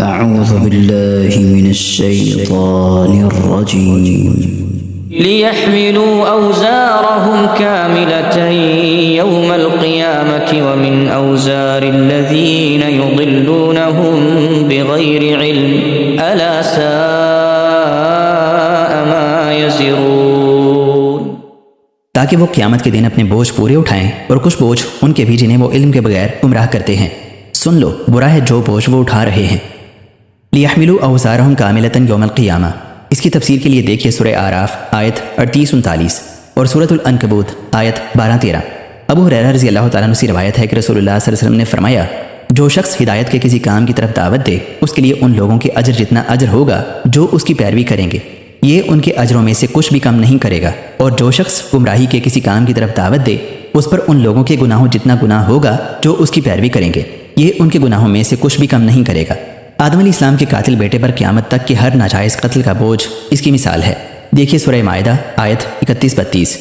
أعوذ بالله من الشيطان الرجيم ليحملوا أوزارهم كاملة يوم القيامة ومن أوزار الذين يضلونهم بغير علم ألا ساء ما يزرون، تاکہ وہ قیامت کے دن اپنے بوجھ پورے اٹھائیں اور کچھ بوجھ ان کے بھی جنہیں وہ علم کے بغیر گمراہ کرتے ہیں۔ سن لو، برا ہے جو بوجھ وہ اٹھا رہے ہیں۔ لیحملوا اوزارہم کاملۃ یوم القیامہ، اس کی تفسیر کے لیے دیکھیے سورہ اعراف آیت 38-39 اور سورۃ العنکبوت آیت 12-13۔ ابو ہریرہ رضی اللہ تعالیٰ عنہ سے روایت ہے کہ رسول اللہ صلی اللہ علیہ وسلم نے فرمایا، جو شخص ہدایت کے کسی کام کی طرف دعوت دے اس کے لیے ان لوگوں کے اجر جتنا اجر ہوگا جو اس کی پیروی کریں گے، یہ ان کے اجروں میں سے کچھ بھی کم نہیں کرے گا، اور جو شخص گمراہی کے کسی کام کی طرف دعوت دے اس پر ان لوگوں کے گناہوں جتنا گناہ ہوگا جو اس کی پیروی کریں گے، یہ ان کے گناہوں میں سے کچھ بھی کم نہیں کرے گا۔ آدم علیہ السلام کے قاتل بیٹے پر قیامت تک کے ہر ناجائز قتل کا بوجھ اس کی مثال ہے۔ دیکھیے سورہ مائدہ آیت 31-32۔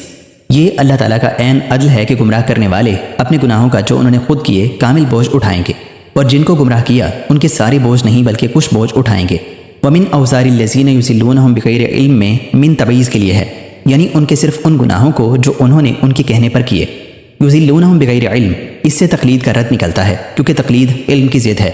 یہ اللہ تعالیٰ کا عین عدل ہے کہ گمراہ کرنے والے اپنے گناہوں کا جو انہوں نے خود کیے کامل بوجھ اٹھائیں گے، اور جن کو گمراہ کیا ان کے سارے بوجھ نہیں بلکہ کچھ بوجھ اٹھائیں گے۔ وَمِنْ أَوْزَارِ الَّذِينَ يُضِلُّونَهُم بِغَيْرِ عِلْمٍ میں من تبعیض کے لیے ہے، یعنی ان کے صرف ان گناہوں کو جو انہوں نے ان کے کہنے پر کیے۔ یضلونہم بغیر علم، اس سے تقلید کا رد نکلتا ہے کیونکہ تقلید علم کی ضد ہے۔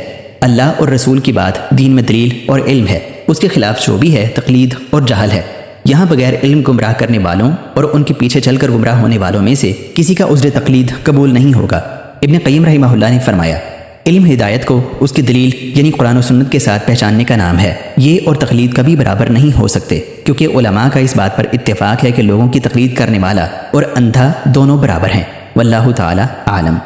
اللہ اور رسول کی بات دین میں دلیل اور علم ہے، اس کے خلاف جو بھی ہے تقلید اور جہل ہے۔ یہاں بغیر علم گمراہ کرنے والوں اور ان کے پیچھے چل کر گمراہ ہونے والوں میں سے کسی کا عذر تقلید قبول نہیں ہوگا۔ ابن قیم رحمہ اللہ نے فرمایا، علم ہدایت کو اس کی دلیل یعنی قرآن و سنت کے ساتھ پہچاننے کا نام ہے۔ یہ اور تقلید کبھی برابر نہیں ہو سکتے، کیونکہ علماء کا اس بات پر اتفاق ہے کہ لوگوں کی تقلید کرنے والا اور اندھا دونوں برابر ہیں۔ واللہ تعالی عالم۔